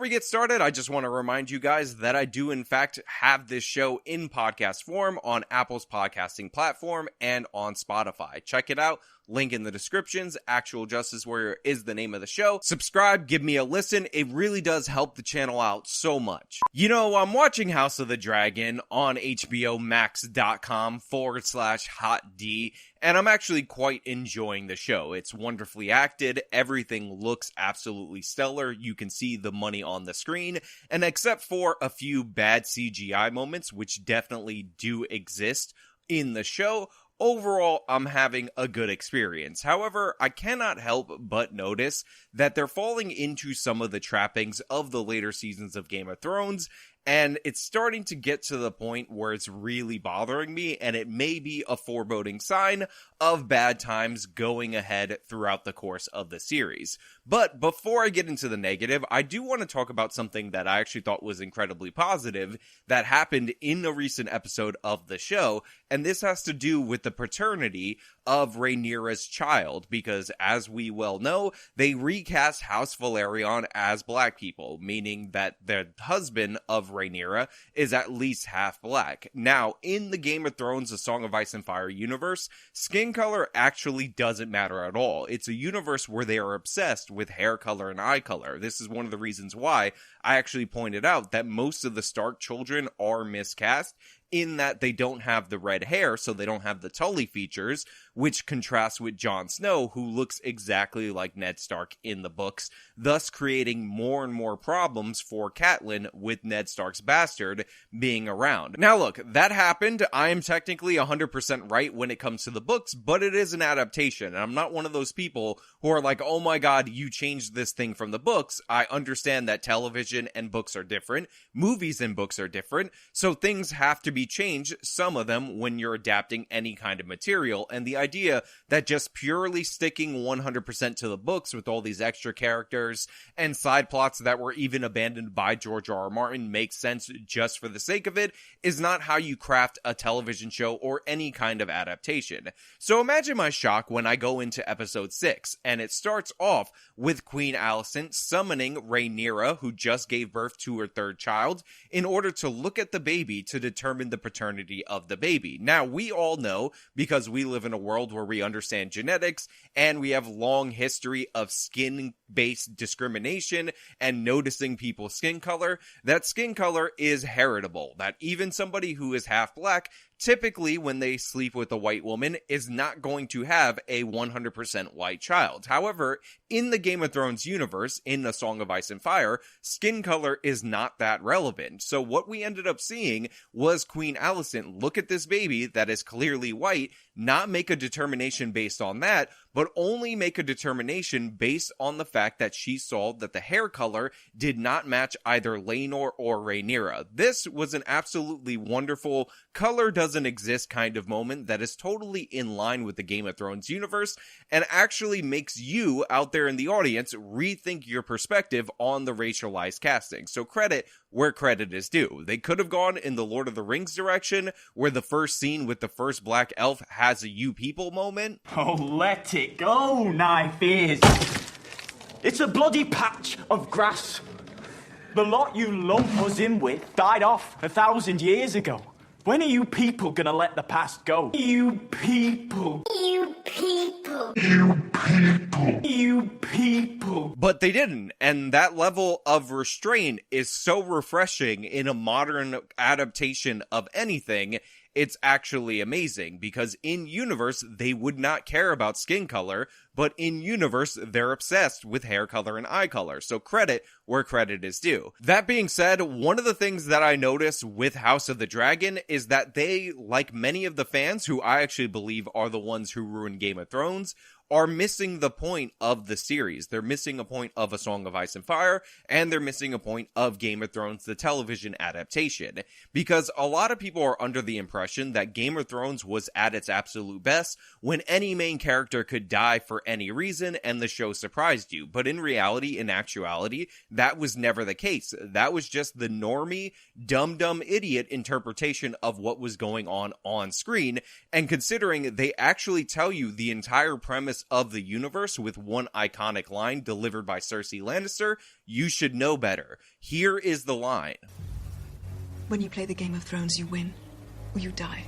we get started, I just want to remind you guys that I do in fact have this show in podcast form on Apple's podcasting platform and on Spotify. Check it out. Link in the descriptions. Actual Justice Warrior is the name of the show. Subscribe, give me a listen. It really does help the channel out so much. You know, I'm watching House of the Dragon on HBOMax.com/hotD, and I'm actually quite enjoying the show. It's wonderfully acted. Everything looks absolutely stellar. You can see the money on the screen, and except for a few bad CGI moments, which definitely do exist in the show, overall, I'm having a good experience. However, I cannot help but notice that they're falling into some of the trappings of the later seasons of Game of Thrones, and it's starting to get to the point where it's really bothering me, and it may be a foreboding sign of bad times going ahead throughout the course of the series. But before I get into the negative, I do want to talk about something that I actually thought was incredibly positive that happened in a recent episode of the show, and this has to do with the paternity of Rhaenyra's child, because as we well know, they recast House Velaryon as black people, meaning that the husband of Rhaenyra is at least half black. Now, in the Game of Thrones, A Song of Ice and Fire universe, skin color actually doesn't matter at all. It's a universe where they are obsessed with hair color and eye color. This is one of the reasons why I actually pointed out that most of the Stark children are miscast, in that they don't have the red hair, so they don't have the Tully features, which contrasts with Jon Snow, who looks exactly like Ned Stark in the books, thus creating more and more problems for Catelyn with Ned Stark's bastard being around. Now look, that happened. I am technically 100% right when it comes to the books, but it is an adaptation, and I'm not one of those people who are like, oh my god, you changed this thing from the books. I understand that television and books are different, movies and books are different, so things have to be changed, some of them, when you're adapting any kind of material, and the idea that just purely sticking 100% to the books with all these extra characters and side plots that were even abandoned by George R.R. Martin makes sense just for the sake of it is not how you craft a television show or any kind of adaptation. So imagine my shock when I go into episode 6, and it starts off with Queen Alicent summoning Rhaenyra, who just gave birth to her third child, in order to look at the baby to determine the paternity of the baby. Now, we all know, because we live in a world where we understand genetics, and we have long history of skin-based discrimination and noticing people's skin color, that skin color is heritable, that even somebody who is half black, typically when they sleep with a white woman, is not going to have a 100% white child. However, in the Game of Thrones universe, in A Song of Ice and Fire, skin color is not that relevant. So what we ended up seeing was Queen Alicent look at this baby that is clearly white, not make a determination based on that, but only make a determination based on the fact that she saw that the hair color did not match either Laenor or Rhaenyra. This was an absolutely wonderful color doesn't exist kind of moment that is totally in line with the Game of Thrones universe and actually makes you out there in the audience rethink your perspective on the racialized casting. So credit where credit is due. They could have gone in the Lord of the Rings direction, where the first scene with the first black elf has a you people moment. Oh, let it go, Knife Ears. It's a bloody patch of grass. The lot you lump us in with died off 1,000 years ago. When are you people gonna let the past go? You people. You people. You people. You people. But they didn't, and that level of restraint is so refreshing in a modern adaptation of anything. It's actually amazing, because in universe, they would not care about skin color, but in universe, they're obsessed with hair color and eye color, so credit where credit is due. That being said, one of the things that I noticed with House of the Dragon is that they, like many of the fans who I actually believe are the ones who ruined Game of Thrones, are missing the point of the series. They're missing a point of A Song of Ice and Fire, and they're missing a point of Game of Thrones, the television adaptation. Because a lot of people are under the impression that Game of Thrones was at its absolute best when any main character could die for any reason and the show surprised you. But in reality, in actuality, that was never the case. That was just the normie, dumb idiot interpretation of what was going on screen. And considering they actually tell you the entire premise premise of the universe with one iconic line delivered by Cersei Lannister, you should know better. Here is the line. When you play the Game of Thrones, you win or you die.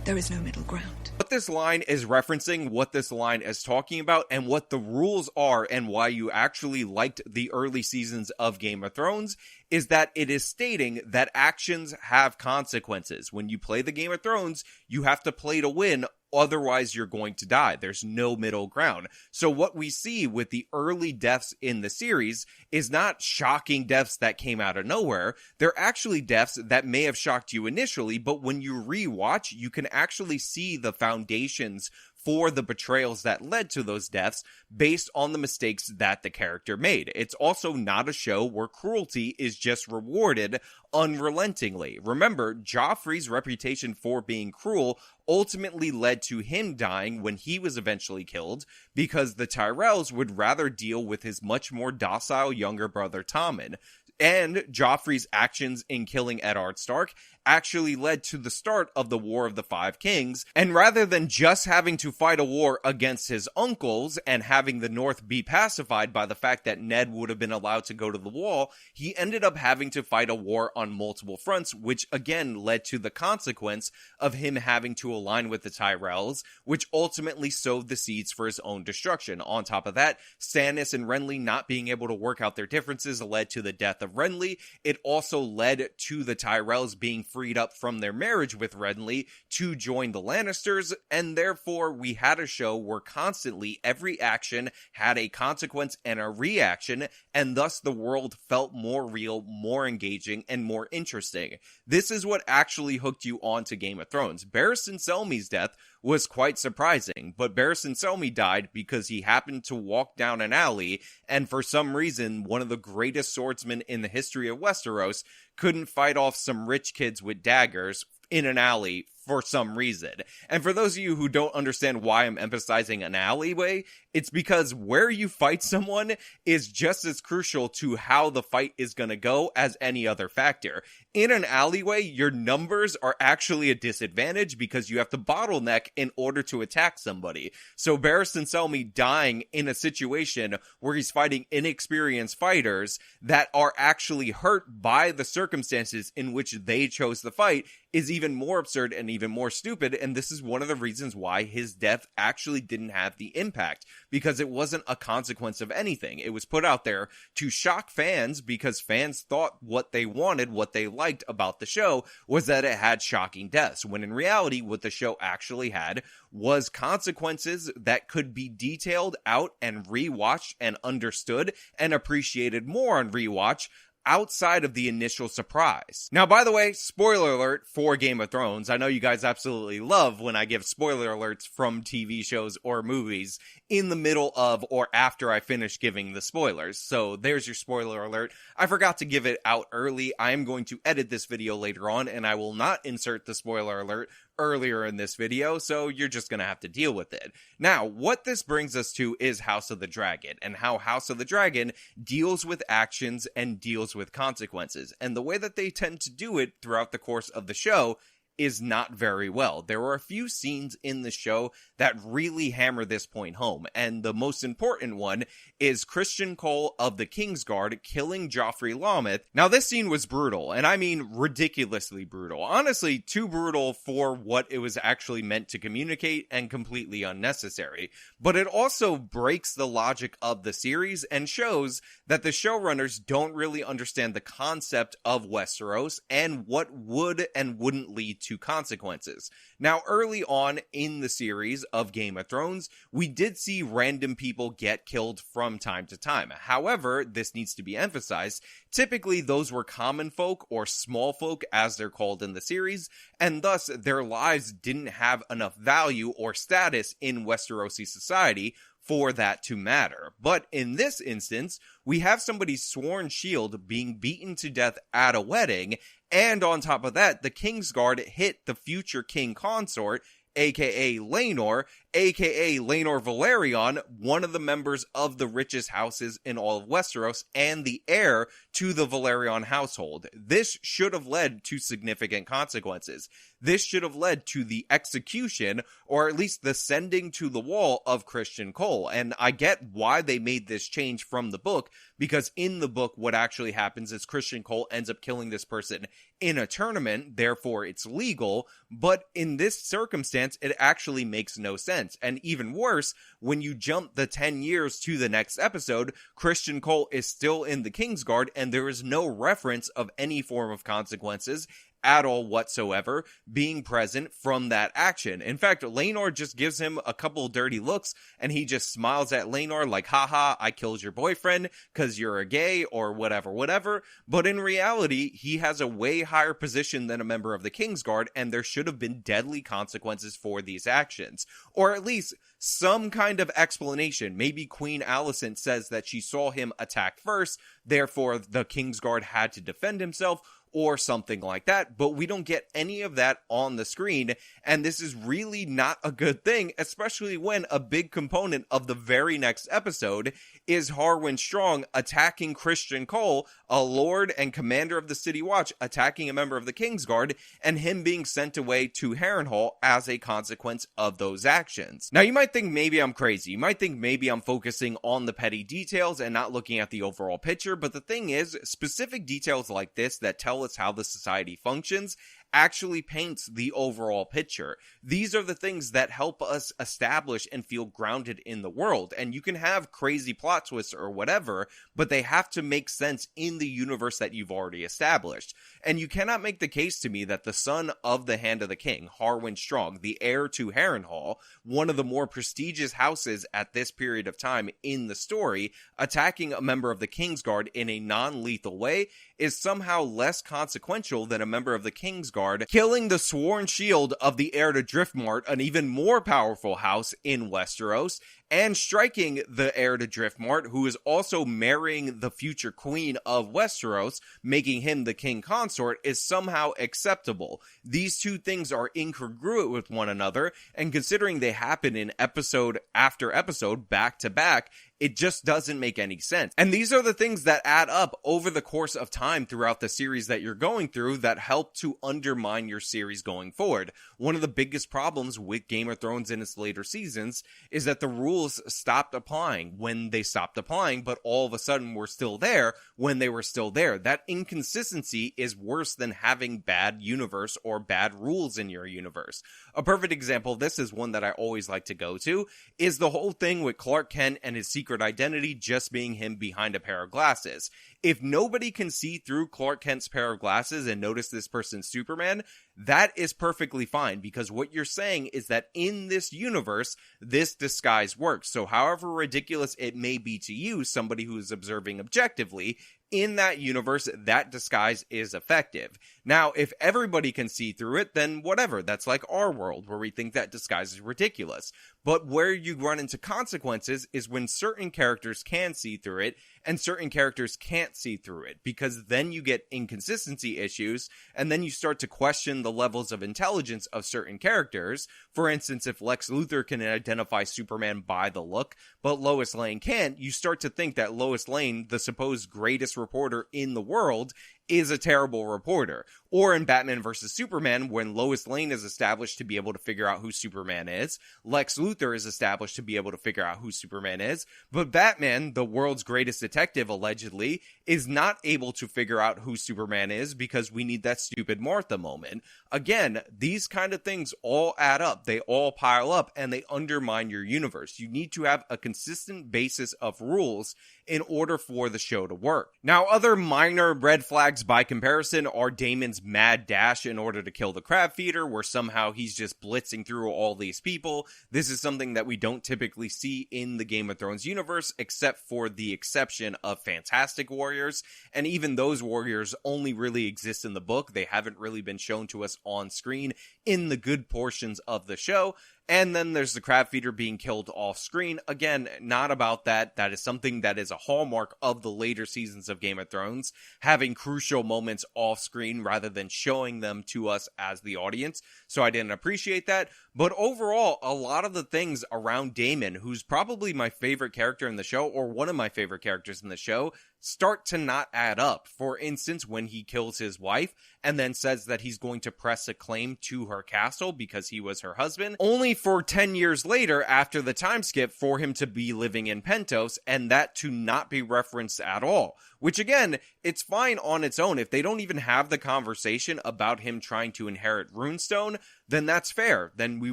There is no middle ground. What this line is referencing, what this line is talking about, and what the rules are, and why you actually liked the early seasons of Game of Thrones, is that it is stating that actions have consequences. When you play the Game of Thrones, you have to play to win, otherwise you're going to die. There's no middle ground. So what we see with the early deaths in the series is not shocking deaths that came out of nowhere. They're actually deaths that may have shocked you initially, but when you rewatch, you can actually see the foundations for the betrayals that led to those deaths based on the mistakes that the character made. It's also not a show where cruelty is just rewarded unrelentingly. Remember, Joffrey's reputation for being cruel ultimately led to him dying when he was eventually killed, because the Tyrells would rather deal with his much more docile younger brother Tommen. And Joffrey's actions in killing Eddard Stark actually led to the start of the War of the Five Kings, and rather than just having to fight a war against his uncles and having the North be pacified by the fact that Ned would have been allowed to go to the Wall, he ended up having to fight a war on multiple fronts, which again led to the consequence of him having to align with the Tyrells, which ultimately sowed the seeds for his own destruction. On top of that, Stannis and Renly not being able to work out their differences led to the death of Renly. It also led to the Tyrells being freed up from their marriage with Renly to join the Lannisters, and therefore we had a show where constantly every action had a consequence and a reaction, and thus the world felt more real, more engaging, and more interesting. This is what actually hooked you onto Game of Thrones. Barristan Selmy's death was quite surprising, but Barristan Selmy died because he happened to walk down an alley, and for some reason, one of the greatest swordsmen in the history of Westeros couldn't fight off some rich kids with daggers in an alley for some reason. And for those of you who don't understand why I'm emphasizing an alleyway, it's because where you fight someone is just as crucial to how the fight is going to go as any other factor. In an alleyway, your numbers are actually a disadvantage because you have to bottleneck in order to attack somebody. So Barristan Selmy dying in a situation where he's fighting inexperienced fighters that are actually hurt by the circumstances in which they chose the fight is even more absurd and even more stupid, and this is one of the reasons why his death actually didn't have the impact, because it wasn't a consequence of anything. It was put out there to shock fans because fans thought what they wanted, what they liked about the show was that it had shocking deaths, when in reality what the show actually had was consequences that could be detailed out and rewatched and understood and appreciated more on rewatch outside of the initial surprise. Now, by the way, spoiler alert for Game of Thrones. I know you guys absolutely love when I give spoiler alerts from TV shows or movies in the middle of or after I finish giving the spoilers. So there's your spoiler alert. I forgot to give it out early. I am going to edit this video later on, and I will not insert the spoiler alert earlier in this video, so you're just gonna have to deal with it. Now, what this brings us to is House of the Dragon, and how House of the Dragon deals with actions and deals with consequences. And the way that they tend to do it throughout the course of the show is not very well. There are a few scenes in the show that really hammer this point home, and the most important one is Criston Cole of the Kingsguard killing Joffrey Lonmouth. Now, this scene was brutal, and I mean ridiculously brutal. Honestly, too brutal for what it was actually meant to communicate, and completely unnecessary. But it also breaks the logic of the series and shows that the showrunners don't really understand the concept of Westeros and what would and wouldn't lead to consequences. Now, early on in the series of Game of Thrones, we did see random people get killed from time to time. However, this needs to be emphasized, typically those were common folk or small folk as they're called in the series, and thus their lives didn't have enough value or status in Westerosi society for that to matter. But in this instance, we have somebody's sworn shield being beaten to death at a wedding, and on top of that, the Kingsguard hit the future king consort aka Laenor Velaryon, one of the members of the richest houses in all of Westeros and the heir to the Velaryon household. This should have led to significant consequences. This should have led to the execution, or at least the sending to the wall of Criston Cole. And I get why they made this change from the book, because in the book, what actually happens is Criston Cole ends up killing this person in a tournament, therefore it's legal. But in this circumstance, it actually makes no sense. And even worse, when you jump the 10 years to the next episode, Criston Cole is still in the Kingsguard, and there is no reference of any form of consequences at all whatsoever being present from that action. In fact, Laenor just gives him a couple dirty looks, and he just smiles at Laenor like, haha, I killed your boyfriend because you're a gay or whatever. But in reality, he has a way higher position than a member of the Kingsguard, and there should have been deadly consequences for these actions. Or at least some kind of explanation. Maybe Queen Alicent says that she saw him attack first, therefore the Kingsguard had to defend himself, or something like that, but we don't get any of that on the screen, and this is really not a good thing, especially when a big component of the very next episode is Harwin Strong attacking Criston Cole, a lord and commander of the City Watch, attacking a member of the Kingsguard, and him being sent away to Harrenhal as a consequence of those actions. Now, you might think maybe I'm crazy. You might think maybe I'm focusing on the petty details and not looking at the overall picture, but the thing is, specific details like this that tell us how the society functions actually paints the overall picture. These are the things that help us establish and feel grounded in the world. And you can have crazy plot twists or whatever, but they have to make sense in the universe that you've already established. And you cannot make the case to me that the son of the Hand of the King, Harwin Strong, the heir to Harrenhal, one of the more prestigious houses at this period of time in the story, attacking a member of the Kingsguard in a non-lethal way is somehow less consequential than a member of the Kingsguard killing the sworn shield of the heir to Driftmark, an even more powerful house in Westeros, and striking the heir to Driftmark, who is also marrying the future queen of Westeros, making him the king consort, is somehow acceptable. These two things are incongruent with one another, and considering they happen in episode after episode, back to back, it just doesn't make any sense. And these are the things that add up over the course of time throughout the series that you're going through that help to undermine your series going forward. One of the biggest problems with Game of Thrones in its later seasons is that the rules stopped applying when they stopped applying, but all of a sudden were still there when they were still there. That inconsistency is worse than having bad universe or bad rules in your universe. A perfect example, this is one that I always like to go to, is the whole thing with Clark Kent and his secret identity just being him behind a pair of glasses. If nobody can see through Clark Kent's pair of glasses and notice this person's Superman, that is perfectly fine, because what you're saying is that in this universe, this disguise works. So however ridiculous it may be to you, somebody who is observing objectively, in that universe, that disguise is effective. Now, if everybody can see through it, then whatever. That's like our world, where we think that disguise is ridiculous. But where you run into consequences is when certain characters can see through it, and certain characters can't see through it, because then you get inconsistency issues, and then you start to question the levels of intelligence of certain characters. For instance, if Lex Luthor can identify Superman by the look, but Lois Lane can't, you start to think that Lois Lane, the supposed greatest reporter in the world, is a terrible reporter. Or in Batman vs. Superman, when Lois Lane is established to be able to figure out who Superman is, Lex Luthor is established to be able to figure out who Superman is, but Batman, the world's greatest detective allegedly, is not able to figure out who Superman is because we need that stupid Martha moment. Again, these kind of things all add up, they all pile up, and they undermine your universe. You need to have a consistent basis of rules in order for the show to work. Now, other minor red flags by comparison are Daemon's mad dash in order to kill the crab feeder, where somehow he's just blitzing through all these people. This is something that we don't typically see in the Game of Thrones universe, except for the exception of Fantastic Warriors, and even those warriors only really exist in the book. They haven't really been shown to us on screen in the good portions of the show. And then there's the crab feeder being killed off screen. Again, not about that. That is something that is a hallmark of the later seasons of Game of Thrones, having crucial moments off screen rather than showing them to us as the audience. So I didn't appreciate that. But overall, a lot of the things around Daemon, who's probably my favorite character in the show, or one of my favorite characters in the show, start to not add up. For instance, when he kills his wife and then says that he's going to press a claim to her castle because he was her husband, only for 10 years later, after the time skip, for him to be living in Pentos and that to not be referenced at all. Which again, it's fine on its own. If they don't even have the conversation about him trying to inherit Runestone, then that's fair. Then we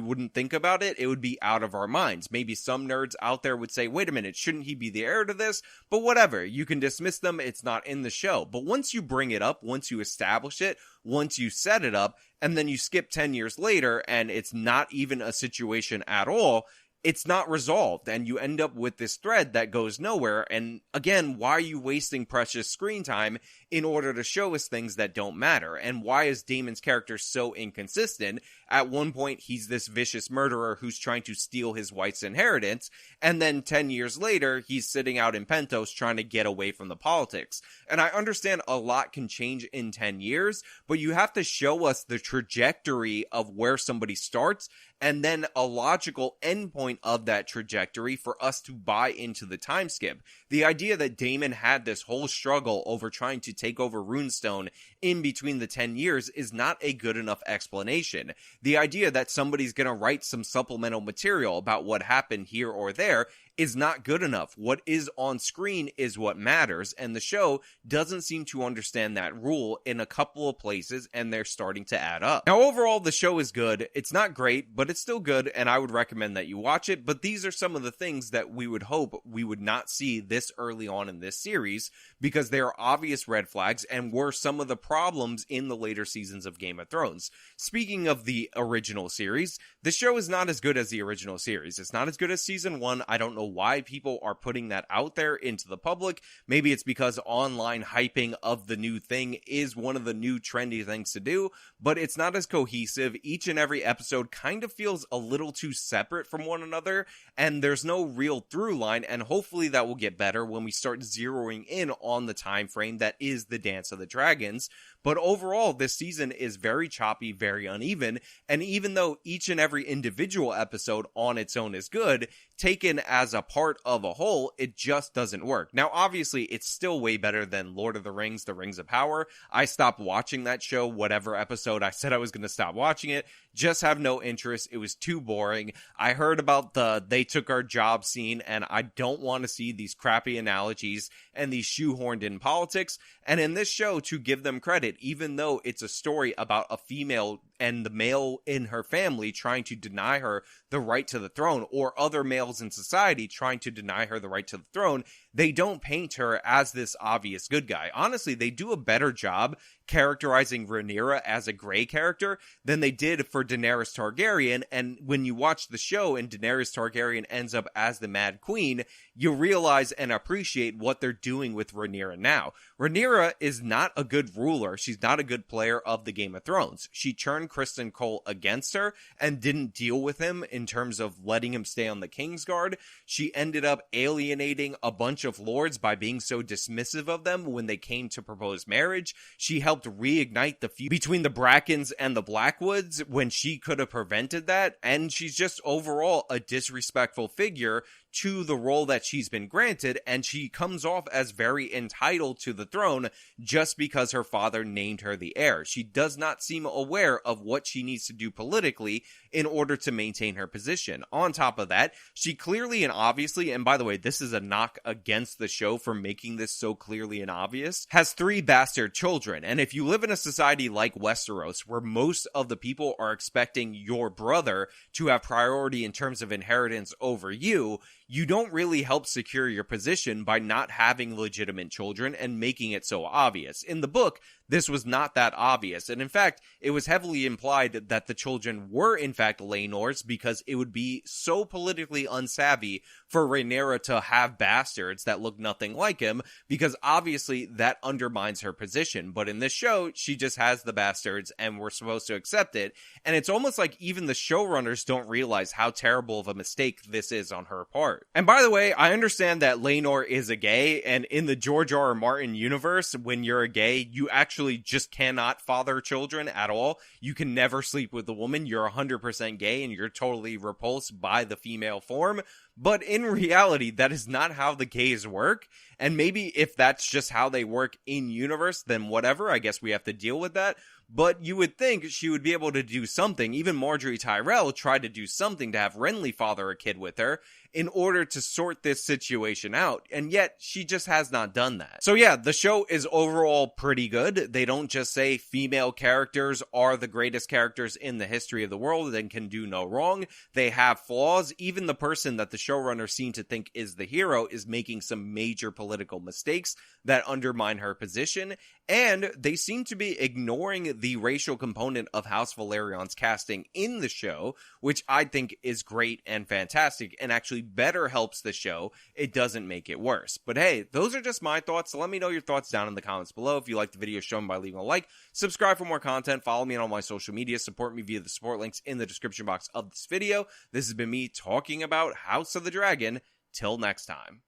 wouldn't think about it. It would be out of our minds. Maybe some nerds out there would say, wait a minute, shouldn't he be the heir to this? But whatever, you can dismiss them. It's not in the show. But once you bring it up, once you establish it, once you set it up, and then you skip 10 years later and it's not even a situation at all, it's not resolved, and you end up with this thread that goes nowhere. And again, why are you wasting precious screen time in order to show us things that don't matter? And why is Daemon's character so inconsistent? At one point, he's this vicious murderer who's trying to steal his wife's inheritance, and then 10 years later, he's sitting out in Pentos trying to get away from the politics. And I understand a lot can change in 10 years, but you have to show us the trajectory of where somebody starts, and then a logical endpoint of that trajectory for us to buy into the time skip. The idea that Daemon had this whole struggle over trying to take over Runestone in between the 10 years is not a good enough explanation. The idea that somebody's gonna write some supplemental material about what happened here or there is not good enough. What is on screen is what matters, and the show doesn't seem to understand that rule in a couple of places, and they're starting to add up. Now, overall, the show is good. It's not great, but it's still good, and I would recommend that you watch it, but these are some of the things that we would hope we would not see this early on in this series, because they are obvious red flags, and were some of the problems in the later seasons of Game of Thrones. Speaking of the original series, the show is not as good as the original series. It's not as good as season 1. I don't know why people are putting that out there into the public. Maybe it's because online hyping of the new thing is one of the new trendy things to do, but it's not as cohesive. Each and every episode kind of feels a little too separate from one another, and there's no real through line, and hopefully that will get better when we start zeroing in on the time frame that is the Dance of the Dragons. But overall, this season is very choppy, very uneven, and even though each and every individual episode on its own is good, taken as a part of a whole, it just doesn't work. Now, obviously, it's still way better than Lord of the Rings, The Rings of Power. I stopped watching that show, whatever episode I said I was going to stop watching it. Just have no interest. It was too boring. I heard about the they took our job scene, and I don't want to see these crappy analogies and these shoehorned in politics. And in this show, to give them credit, even though it's a story about a female and the male in her family trying to deny her the right to the throne, or other males in society trying to deny her the right to the throne, they don't paint her as this obvious good guy. Honestly, they do a better job characterizing Rhaenyra as a gray character than they did for Daenerys Targaryen. And when you watch the show and Daenerys Targaryen ends up as the Mad Queen, you realize and appreciate what they're doing with Rhaenyra now. Rhaenyra is not a good ruler. She's not a good player of the Game of Thrones. She turned Criston Cole against her and didn't deal with him in terms of letting him stay on the Kingsguard. She ended up alienating a bunch of lords by being so dismissive of them when they came to propose marriage. She helped reignite the feud between the Brackens and the Blackwoods when she could have prevented that, and she's just overall a disrespectful figure to the role that she's been granted, and she comes off as very entitled to the throne just because her father named her the heir. She does not seem aware of what she needs to do politically in order to maintain her position. On top of that, she clearly and obviously, and by the way, this is a knock against the show for making this so clearly and obvious, has 3 bastard children. And if you live in a society like Westeros, where most of the people are expecting your brother to have priority in terms of inheritance over you, you don't really help secure your position by not having legitimate children and making it so obvious. In the book, this was not that obvious. And in fact, it was heavily implied that the children were in fact Laenor's, because it would be so politically unsavvy for Rhaenyra to have bastards that look nothing like him, because obviously that undermines her position. But in this show, she just has the bastards and we're supposed to accept it. And it's almost like even the showrunners don't realize how terrible of a mistake this is on her part. And by the way, I understand that Laenor is a gay, and in the George R. R. Martin universe, when you're a gay, you actually just cannot father children at all. You can never sleep with a woman. You're 100% gay and you're totally repulsed by the female form. But in reality, that is not how the gays work. And maybe if that's just how they work in universe, then whatever, I guess we have to deal with that. But you would think she would be able to do something. Even Marjorie Tyrell tried to do something to have Renly father a kid with her in order to sort this situation out, and yet she just has not done that. So yeah, the show is overall pretty good. They don't just say female characters are the greatest characters in the history of the world and can do no wrong. They have flaws. Even the person that the showrunners seem to think is the hero is making some major political mistakes that undermine her position, and they seem to be ignoring the racial component of House Valerion's casting in the show, which I think is great and fantastic and actually better helps the show. It doesn't make it worse. But hey, those are just my thoughts. So let me know your thoughts down in the comments below. If you like the video, show them by leaving a like, subscribe for more content, follow me on all my social media, support me via the support links in the description box of this video. This has been me talking about House of the Dragon. Till next time.